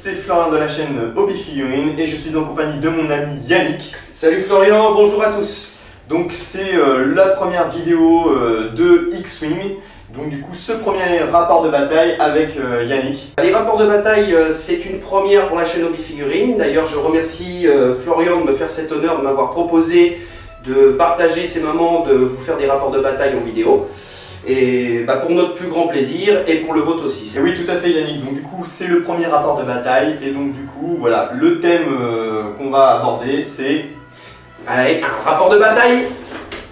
c'est Florian de la chaîne Hobby Figurines et je suis en compagnie de mon ami Yannick. Salut Florian, bonjour à tous. Donc c'est la première vidéo de X-Wing. Donc du coup ce premier rapport de bataille avec Yannick. Les rapports de bataille, c'est une première pour la chaîne Hobby Figurines. D'ailleurs je remercie Florian de me faire cet honneur de m'avoir proposé de partager ces moments, de vous faire des rapports de bataille en vidéo. Et pour notre plus grand plaisir et pour le vôtre aussi. Et oui, tout à fait Yannick, donc du coup c'est le premier rapport de bataille et donc du coup voilà, le thème qu'on va aborder c'est... Allez, un rapport de bataille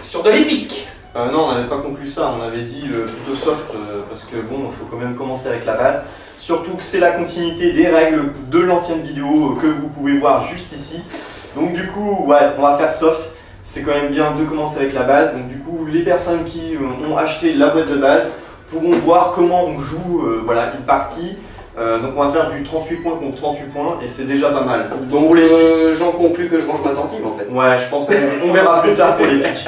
sur de l'épique. Non, on n'avait pas conclu ça, on avait dit plutôt soft parce que bon, il faut quand même commencer avec la base. Surtout que c'est la continuité des règles de l'ancienne vidéo que vous pouvez voir juste ici. Donc du coup, ouais, on va faire soft. C'est quand même bien de commencer avec la base. Donc du coup, les personnes qui ont acheté la boîte de base pourront voir comment on joue voilà, une partie. Donc on va faire du 38 points contre 38 points et c'est déjà pas mal. Donc j'en conclus que je range ma tentime en fait. Ouais, je pense qu'on verra plus tard pour les pics.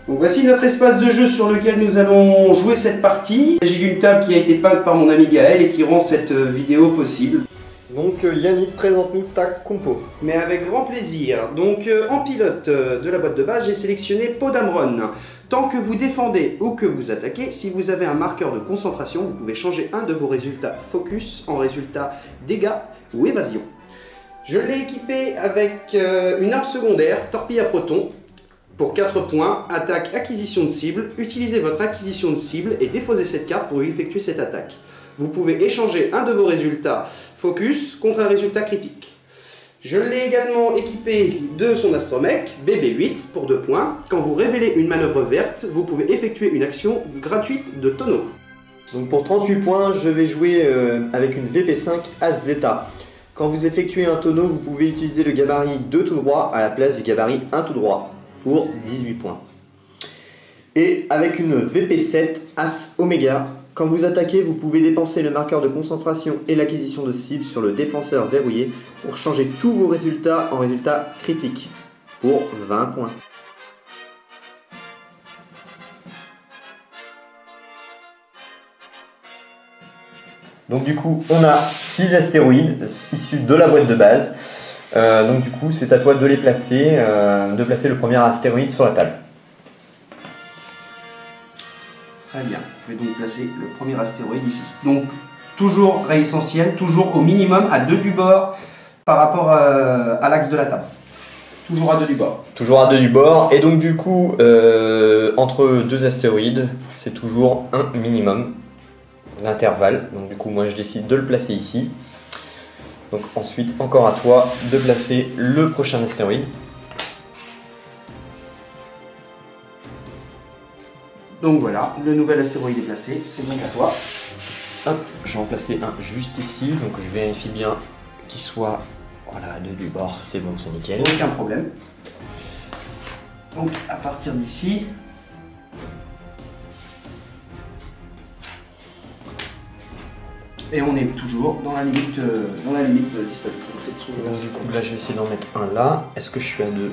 Donc voici notre espace de jeu sur lequel nous allons jouer cette partie. Il s'agit d'une table qui a été peinte par mon ami Gaël et qui rend cette vidéo possible. Donc Yannick, présente-nous ta compo. Mais avec grand plaisir. Donc en pilote de la boîte de base, j'ai sélectionné Podamron. Tant que vous défendez ou que vous attaquez, si vous avez un marqueur de concentration, vous pouvez changer un de vos résultats focus en résultat dégâts ou évasion. Je l'ai équipé avec une arme secondaire, torpille à proton, pour 4 points, attaque acquisition de cible. Utilisez votre acquisition de cible et défausez cette carte pour effectuer cette attaque. Vous pouvez échanger un de vos résultats focus contre un résultat critique. Je l'ai également équipé de son astromech BB8 pour 2 points. Quand vous révélez une manœuvre verte, vous pouvez effectuer une action gratuite de tonneau. Donc pour 38 points, je vais jouer avec une VP5 As Zeta. Quand vous effectuez un tonneau, vous pouvez utiliser le gabarit 2 tout droit à la place du gabarit 1 tout droit pour 18 points. Et avec une VP7 As Omega, quand vous attaquez, vous pouvez dépenser le marqueur de concentration et l'acquisition de cible sur le défenseur verrouillé pour changer tous vos résultats en résultats critiques pour 20 points. Donc du coup, on a 6 astéroïdes issus de la boîte de base. Donc du coup, c'est à toi de les placer, de placer le premier astéroïde sur la table. Très bien, je vais donc placer le premier astéroïde ici. Donc, toujours règle essentielle, toujours au minimum à 2 du bord par rapport à l'axe de la table. Toujours à 2 du bord. Toujours à 2 du bord, et donc du coup, entre 2 astéroïdes, c'est toujours un minimum d'intervalle. Donc du coup, moi je décide de le placer ici. Donc ensuite, encore à toi de placer le prochain astéroïde. Donc voilà, le nouvel astéroïde est placé, c'est donc à toi. Hop, je vais en placer un juste ici, donc je vérifie bien qu'il soit voilà, à 2 du bord, c'est bon, c'est nickel. Aucun problème. Donc à partir d'ici, et on est toujours dans la limite disponible. Donc du coup là je vais essayer d'en mettre un là. Est-ce que je suis à 2?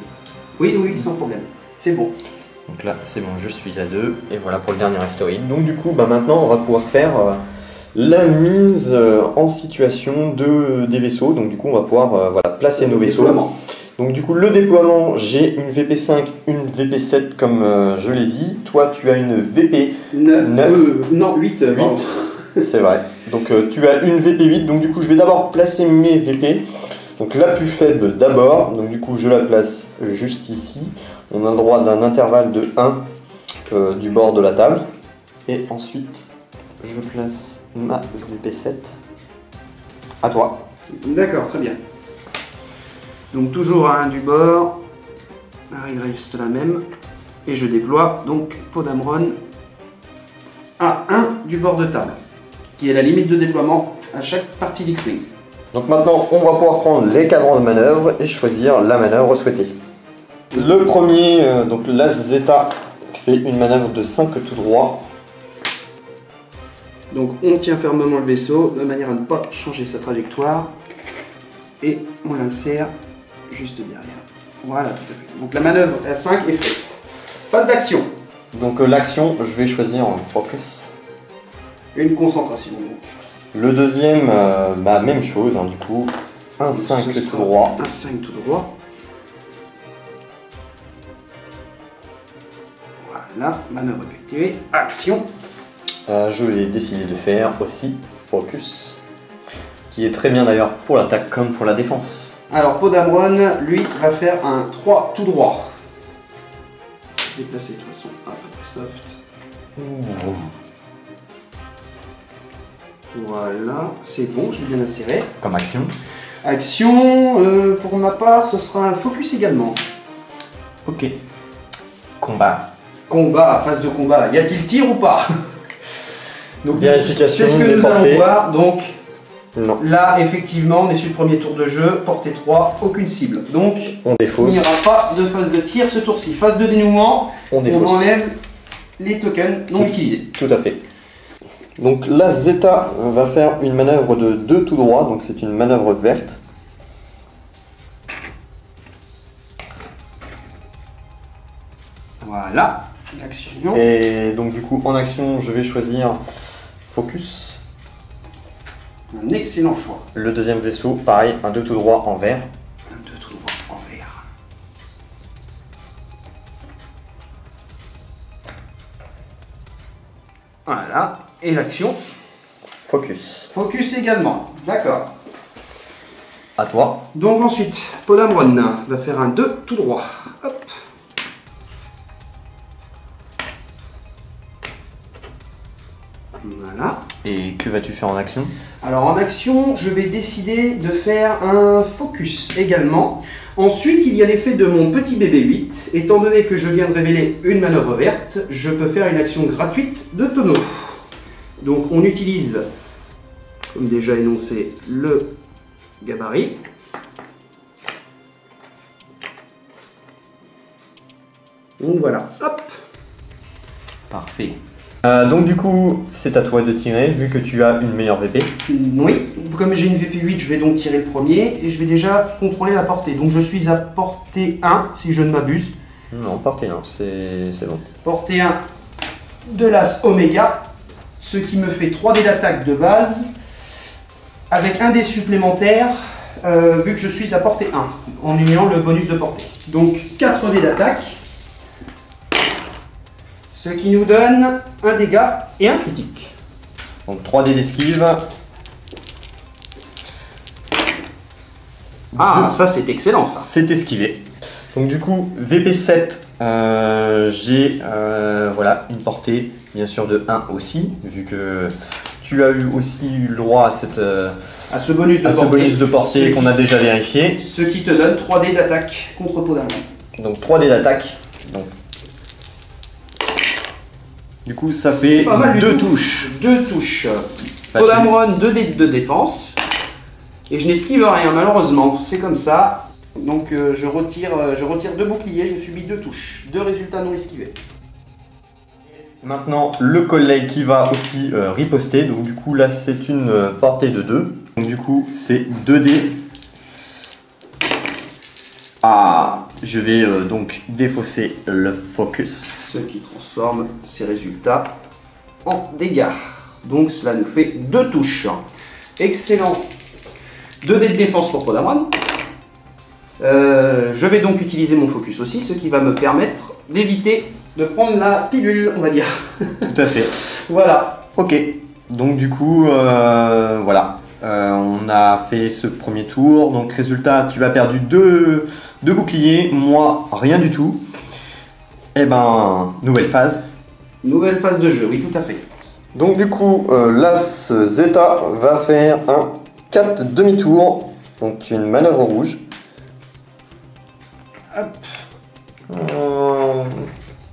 Oui, oui, sans problème. C'est bon. Donc là c'est bon, je suis à 2. Et voilà pour le dernier astéroïde. Donc du coup maintenant on va pouvoir faire la mise en situation des vaisseaux. Donc du coup on va pouvoir voilà, placer nos vaisseaux. Donc du coup le déploiement, j'ai une VP5, une VP7 comme je l'ai dit. Toi tu as une VP 9. Non, 8. C'est vrai. Donc tu as une VP8, donc du coup je vais d'abord placer mes VP. Donc la plus faible d'abord, donc du coup je la place juste ici. On a le droit d'un intervalle de 1 du bord de la table. Et ensuite je place ma VP7. À toi. D'accord, très bien. Donc toujours à 1 du bord. La règle reste la même. Et je déploie donc Podamron à 1 du bord de table, qui est la limite de déploiement à chaque partie d'X-Wing. Donc maintenant, on va pouvoir prendre les cadrans de manœuvre et choisir la manœuvre souhaitée. Le premier, donc l'As Zeta, fait une manœuvre de 5 tout droit. Donc on tient fermement le vaisseau de manière à ne pas changer sa trajectoire et on l'insère juste derrière. Voilà, tout à fait. Donc la manœuvre à 5 est faite. Phase d'action. Donc l'action, je vais choisir en focus. Une concentration. Donc. Le deuxième, même chose, hein, du coup. Un 5 tout droit. Un 5 tout droit. Voilà, manœuvre effectuée, action. Je vais décider de faire aussi focus, qui est très bien d'ailleurs pour l'attaque comme pour la défense. Alors Podamron, lui, va faire un 3 tout droit. Déplacer de façon un peu très soft. Voilà, c'est bon, je l'ai bien inséré. Comme action. Action, pour ma part, ce sera un focus également. Ok. Combat. Combat, phase de combat. Y a-t-il tir ou pas? Donc Vérification c'est ce que des nous allons portées. voir. Donc Non. là, effectivement, on est sur le premier tour de jeu. Portée 3, aucune cible. Donc On il défausse. n'y aura pas de phase de tir ce tour-ci. Phase de dénouement, On on défausse. enlève les tokens non utilisés. Tout à fait. Donc là, Zeta va faire une manœuvre de 2 tout droit, donc c'est une manœuvre verte. Voilà, l'action. Et donc du coup, en action, je vais choisir focus. Un excellent choix. Le deuxième vaisseau, pareil, un 2 tout droit en vert. Un 2 tout droit en vert. Voilà, et l'action. Focus. Focus également, d'accord. À toi. Donc ensuite, Podamron va faire un 2 tout droit. Hop. Voilà. Et que vas-tu faire en action? Alors en action, je vais décider de faire un focus également. Ensuite, il y a l'effet de mon petit bébé 8. Étant donné que je viens de révéler une manœuvre verte, je peux faire une action gratuite de tonneau. Donc on utilise, comme déjà énoncé, le gabarit. Donc voilà, hop. Parfait. Donc du coup, c'est à toi de tirer, vu que tu as une meilleure VP. Oui, comme j'ai une VP8, je vais donc tirer le premier et je vais déjà contrôler la portée. Donc je suis à portée 1, si je ne m'abuse. Non, portée 1, c'est bon. Portée 1 de l'As Oméga, ce qui me fait 3 dés d'attaque de base, avec un dé supplémentaire, vu que je suis à portée 1, en uniant le bonus de portée. Donc 4 dés d'attaque, ce qui nous donne un dégât et un critique. Donc 3 dés d'esquive. Ah, ça c'est excellent ça. C'est esquivé. Donc du coup, VP7, j'ai voilà, une portée bien sûr de 1 aussi, vu que tu as eu aussi eu le droit à, À ce bonus de portée qu'on a déjà vérifié. Ce qui te donne 3 dés d'attaque contre Podamron. Donc 3 dés d'attaque. Donc, du coup, ça fait pas mal du 2 tout. touches. 2 touches. Bah, Podamron, 2 dés de défense. Et je n'esquive rien, malheureusement. C'est comme ça. Donc je retire 2 boucliers, je subis 2 touches. 2 résultats non esquivés. Maintenant, le collègue qui va aussi riposter. Donc du coup, là, c'est une portée de 2. Donc du coup, c'est 2 dés. Ah, je vais donc défausser le focus. Ce qui transforme ces résultats en dégâts. Donc cela nous fait 2 touches. Excellent. 2 dés de défense pour Podamron. Je vais donc utiliser mon focus aussi, ce qui va me permettre d'éviter de prendre la pilule, on va dire. Tout à fait. Voilà. Ok. Donc du coup, voilà. On a fait ce premier tour. Donc résultat, tu as perdu 2 boucliers. Moi, rien du tout. Et ben, nouvelle phase. Nouvelle phase de jeu, oui, tout à fait. Donc du coup, l'As Zeta va faire un 4 demi-tour. Donc une manœuvre rouge. Hop.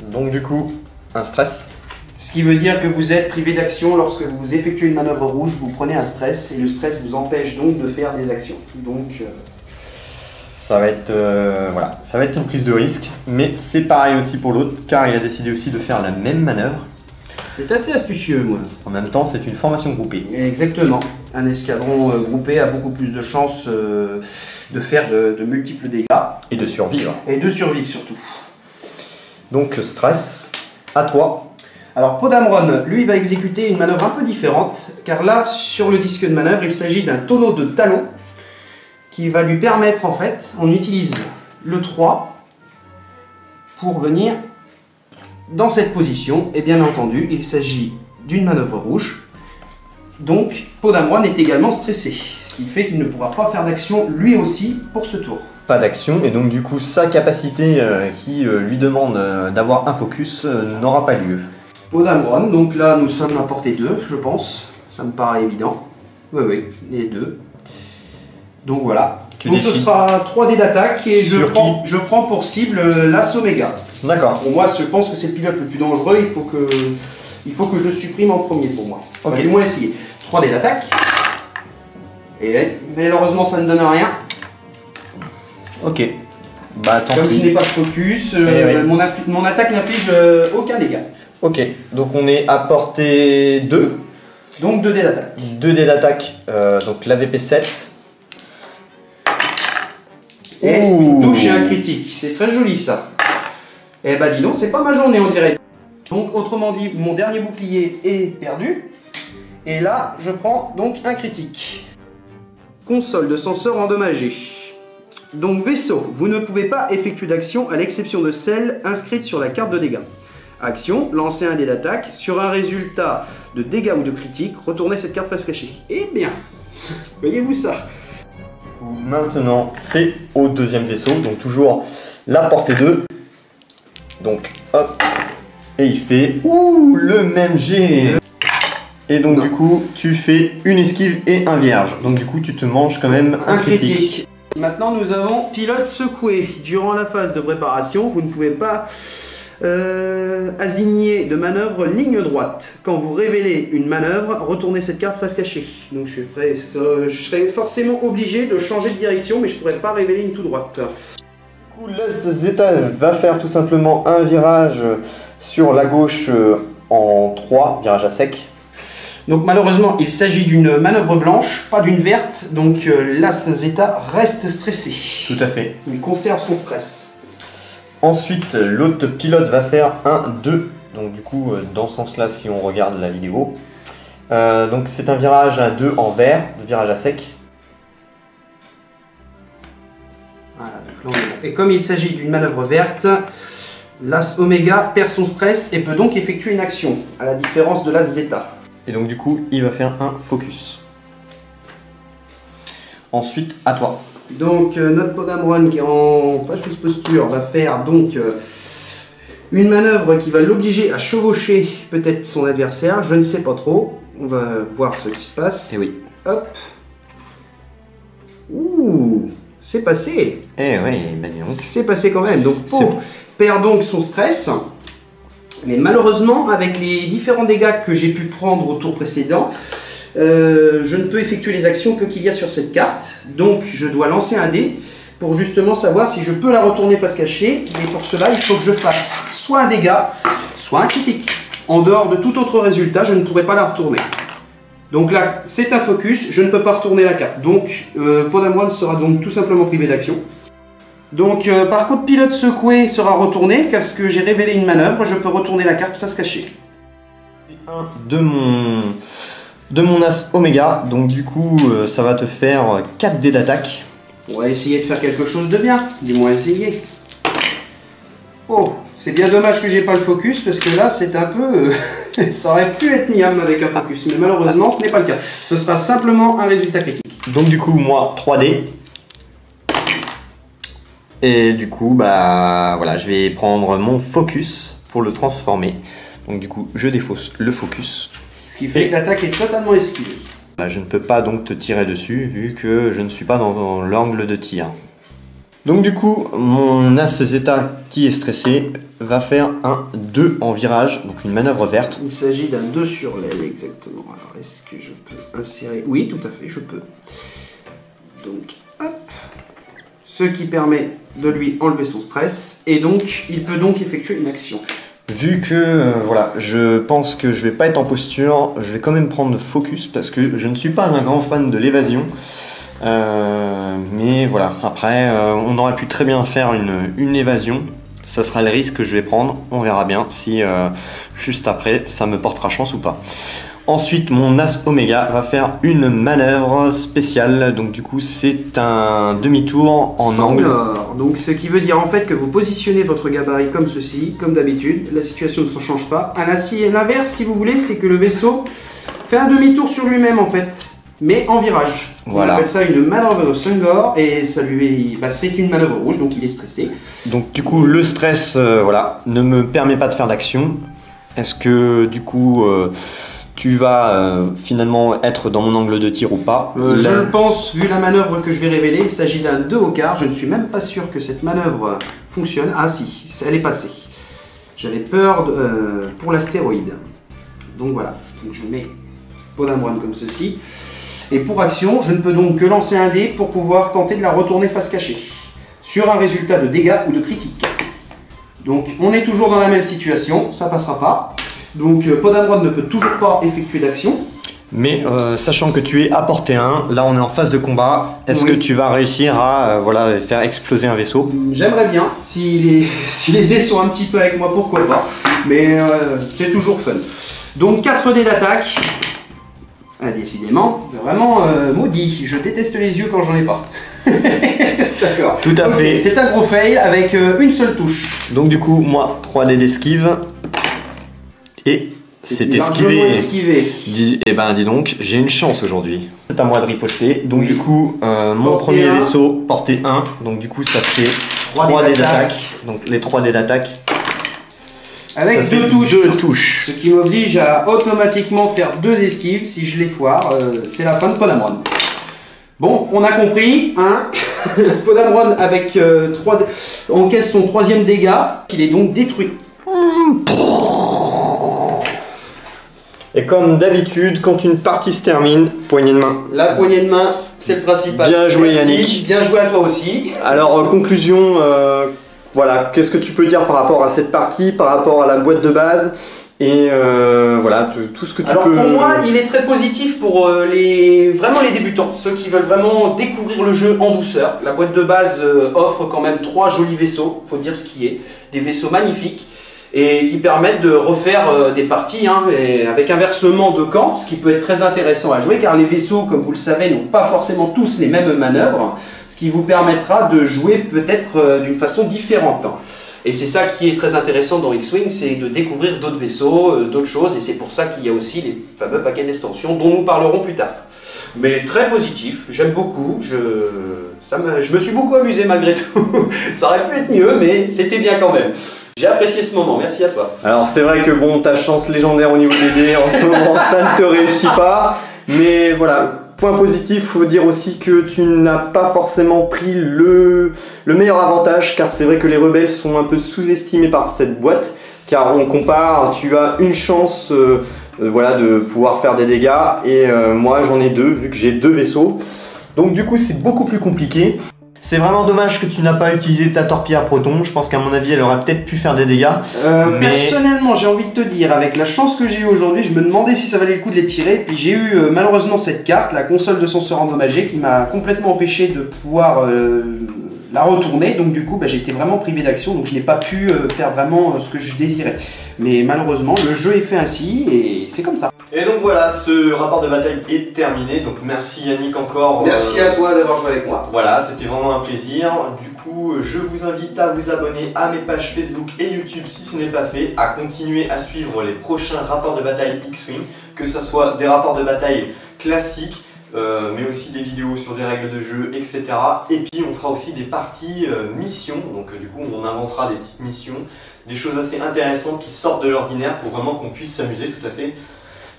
Donc du coup, un stress. Ce qui veut dire que vous êtes privé d'action lorsque vous effectuez une manœuvre rouge, vous prenez un stress et le stress vous empêche donc de faire des actions. Donc Ça va être voilà, ça va être une prise de risque, mais c'est pareil aussi pour l'autre, car il a décidé aussi de faire la même manœuvre. c'est assez astucieux, moi. En même temps, c'est une formation groupée. Exactement. Un escadron groupé a beaucoup plus de chances de faire de multiples dégâts. Et de survivre. Et de survivre surtout. Donc stress, à toi. Alors Podamron, lui, va exécuter une manœuvre un peu différente, car là, sur le disque de manœuvre, il s'agit d'un tonneau de talon qui va lui permettre, en fait, on utilise le 3 pour venir dans cette position, et bien entendu, il s'agit d'une manœuvre rouge. Donc, Podamron est également stressé, ce qui fait qu'il ne pourra pas faire d'action lui aussi pour ce tour. Pas d'action, et donc du coup sa capacité qui lui demande d'avoir un focus n'aura pas lieu. Podamron, donc là nous sommes à portée 2, je pense, ça me paraît évident. Oui, les deux. Donc voilà. Donc ce sera 3 dés d'attaque et je prends pour cible l'As Oméga. D'accord. Pour moi, je pense que c'est le pilote le plus dangereux, il faut que je le supprime en premier pour moi. Ok. On va du moins essayer. 3 dés d'attaque. Et malheureusement, ça ne donne rien. Ok. Bah tant Comme pis. je n'ai pas de focus, mon attaque n'inflige aucun dégât. Ok, donc on est à portée 2. Donc 2 dés d'attaque. 2 dés d'attaque, donc la VP 7. Et une touche et un critique, c'est très joli ça. Eh bah dis donc, c'est pas ma journée on dirait. Donc autrement dit, mon dernier bouclier est perdu. Et là, je prends donc un critique. Console de senseur endommagée. Donc vaisseau, vous ne pouvez pas effectuer d'action à l'exception de celle inscrite sur la carte de dégâts. Action, lancer un dé d'attaque. Sur un résultat de dégâts ou de critique, retournez cette carte face cachée. Eh bien, voyez-vous ça? Maintenant, c'est au deuxième vaisseau, donc toujours la portée 2. Donc, hop, et il fait le même jet. Et donc, du coup, tu fais une esquive et un vierge. Donc, du coup, tu te manges quand même un critique. Maintenant, nous avons pilote secoué. Durant la phase de préparation, vous ne pouvez pas assigner de manœuvre ligne droite. Quand vous révélez une manœuvre, retournez cette carte face cachée. Donc je serai forcément obligé de changer de direction, mais je ne pourrai pas révéler une tout droite. Du coup, l'As Zeta va faire tout simplement un virage sur la gauche en 3, virage à sec. Donc malheureusement, il s'agit d'une manœuvre blanche, pas d'une verte, donc l'As Zeta reste stressé. Tout à fait. Il conserve son stress. Ensuite, l'autre pilote va faire un 2. Donc du coup, dans ce sens-là, si on regarde la vidéo. Donc c'est un virage à 2 en vert, le virage à sec. Voilà, donc là, et comme il s'agit d'une manœuvre verte, l'As Oméga perd son stress et peut donc effectuer une action, à la différence de l'As Zeta. Et donc du coup, il va faire un focus. Ensuite, à toi. Donc notre Podamron qui est en fâcheuse posture va faire donc une manœuvre qui va l'obliger à chevaucher peut-être son adversaire, je ne sais pas trop. On va voir ce qui se passe. Et oui. Hop. Ouh, c'est passé. Eh oui, ben dis donc. C'est passé quand même. Donc Po perd donc son stress. Mais malheureusement, avec les différents dégâts que j'ai pu prendre au tour précédent, je ne peux effectuer les actions que qu'il y a sur cette carte. Donc je dois lancer un dé pour justement savoir si je peux la retourner face cachée. Et pour cela, il faut que je fasse soit un dégât, soit un critique. En dehors de tout autre résultat, je ne pourrai pas la retourner. Donc là, c'est un focus, je ne peux pas retourner la carte. Donc Podamron sera donc tout simplement privé d'action. Donc par contre, pilote secoué sera retourné, parce que j'ai révélé une manœuvre, je peux retourner la carte face cachée. Un de mon As Oméga, donc du coup ça va te faire 4 dés d'attaque. On va essayer de faire quelque chose de bien, dis-moi essayer. Oh, c'est bien dommage que j'ai pas le focus, parce que là c'est un peu... ça aurait pu être miam avec un focus, mais malheureusement ce n'est pas le cas. Ce sera simplement un résultat critique. Donc du coup moi 3 dés. Et du coup bah voilà, je vais prendre mon focus pour le transformer. Donc du coup je défausse le focus. Ce qui fait que l'attaque est totalement esquivée. Bah, je ne peux pas donc te tirer dessus vu que je ne suis pas dans l'angle de tir. Donc du coup, mon As Zeta qui est stressé va faire un 2 en virage, donc une manœuvre verte. Il s'agit d'un 2 sur l'aile exactement. Alors est-ce que je peux insérer? Oui, tout à fait, je peux. Donc hop. Ce qui permet de lui enlever son stress. Et donc, il peut donc effectuer une action. Vu que voilà, je pense que je vais pas être en posture, je vais quand même prendre le focus parce que je ne suis pas un grand fan de l'évasion. Mais voilà, après on aurait pu très bien faire une évasion Ça sera le risque que je vais prendre. On verra bien si juste après ça me portera chance ou pas. Ensuite, mon As Oméga va faire une manœuvre spéciale. Donc du coup, c'est un demi-tour en angle. Donc ce qui veut dire en fait que vous positionnez votre gabarit comme ceci, comme d'habitude. La situation ne se change pas. À l'inverse, si vous voulez, c'est que le vaisseau fait un demi-tour sur lui-même en fait, mais en virage. Voilà. On appelle ça une manœuvre de Sungor et ça lui, c'est une manœuvre rouge, donc il est stressé. Donc du coup, le stress, voilà, ne me permet pas de faire d'action. Est-ce que du coup, tu vas finalement être dans mon angle de tir ou pas? Je le pense, vu la manœuvre que je vais révéler, il s'agit d'un 2 au quart. Je ne suis même pas sûr que cette manœuvre fonctionne. Ah si, elle est passée. J'avais peur pour l'astéroïde. Donc voilà, donc je mets Podamron comme ceci. Et pour action, je ne peux donc que lancer un dé pour pouvoir tenter de la retourner face cachée. Sur un résultat de dégâts ou de critique. Donc on est toujours dans la même situation, ça passera pas. Donc Podamron ne peut toujours pas effectuer d'action. Mais sachant que tu es à portée 1, là on est en phase de combat, est-ce que tu vas réussir à voilà, faire exploser un vaisseau? J'aimerais bien, si les dés sont un petit peu avec moi, pourquoi pas. Mais c'est toujours fun. Donc 4 dés d'attaque. Ah, décidément, vraiment maudit. Je déteste les yeux quand j'en ai pas. D'accord. Tout à fait. C'est un gros fail avec une seule touche. Donc du coup, moi, 3 dés d'esquive. Et c'est esquivé. Eh ben, dis donc, j'ai une chance aujourd'hui. C'est à moi de riposter. Donc du coup, mon premier vaisseau, portée 1. Donc du coup, ça fait 3 dés d'attaque. Donc les 3 dés d'attaque. Avec 2 touches. Ce qui m'oblige à automatiquement faire 2 esquives. Si je les foire, c'est la fin de Podamron. Bon, on a compris, hein. Podamron avec 3 encaisse son 3e dégât. Il est donc détruit. Et comme d'habitude, quand une partie se termine, poignée de main. La poignée de main, c'est le principal. Bien joué Yannick. Bien joué à toi aussi. Alors, conclusion, voilà, qu'est-ce que tu peux dire par rapport à cette partie, par rapport à la boîte de base et voilà, tout ce que tu peux... Alors pour moi, il est très positif pour vraiment les débutants, ceux qui veulent vraiment découvrir le jeu en douceur. La boîte de base offre quand même 3 jolis vaisseaux, faut dire ce qui est. Des vaisseaux magnifiques et qui permettent de refaire des parties et avec inversement de camp, ce qui peut être très intéressant à jouer car les vaisseaux, comme vous le savez, n'ont pas forcément tous les mêmes manœuvres, ce qui vous permettra de jouer peut-être d'une façon différente. Et c'est ça qui est très intéressant dans X-Wing, c'est de découvrir d'autres vaisseaux, d'autres choses, et c'est pour ça qu'il y a aussi les fameux paquets d'extensions dont nous parlerons plus tard. Mais très positif, j'aime beaucoup, je me suis beaucoup amusé malgré tout. Ça aurait pu être mieux, mais c'était bien quand même. J'ai apprécié ce moment, merci à toi. Alors c'est vrai que bon, ta chance légendaire au niveau des dés, en ce moment, ça ne te réussit pas, mais voilà. Point positif, faut dire aussi que tu n'as pas forcément pris le meilleur avantage, car c'est vrai que les rebelles sont un peu sous-estimés par cette boîte, car on compare, tu as une chance voilà, de pouvoir faire des dégâts, et moi j'en ai 2, vu que j'ai 2 vaisseaux, donc du coup c'est beaucoup plus compliqué. C'est vraiment dommage que tu n'as pas utilisé ta torpille proton. Je pense qu'à mon avis, elle aurait peut-être pu faire des dégâts. Mais... Personnellement, j'ai envie de te dire, avec la chance que j'ai eue aujourd'hui, je me demandais si ça valait le coup de les tirer. Puis j'ai eu malheureusement cette carte, la console de senseur endommagée, qui m'a complètement empêché de pouvoir la retourner. Donc du coup, j'étais vraiment privé d'action. Donc je n'ai pas pu faire vraiment ce que je désirais. Mais malheureusement, le jeu est fait ainsi et c'est comme ça. Et donc voilà, ce rapport de bataille est terminé, donc merci Yannick encore. Merci à toi d'avoir joué avec moi. Voilà, c'était vraiment un plaisir. Du coup, je vous invite à vous abonner à mes pages Facebook et YouTube si ce n'est pas fait, à continuer à suivre les prochains rapports de bataille X-Wing, que ce soit des rapports de bataille classiques, mais aussi des vidéos sur des règles de jeu, etc. Et puis on fera aussi des parties missions, donc du coup on inventera des petites missions, des choses assez intéressantes qui sortent de l'ordinaire pour vraiment qu'on puisse s'amuser tout à fait.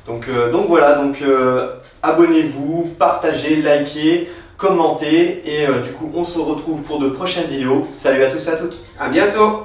Donc voilà, abonnez-vous, partagez, likez, commentez et du coup on se retrouve pour de prochaines vidéos. Salut à tous et à toutes. À bientôt.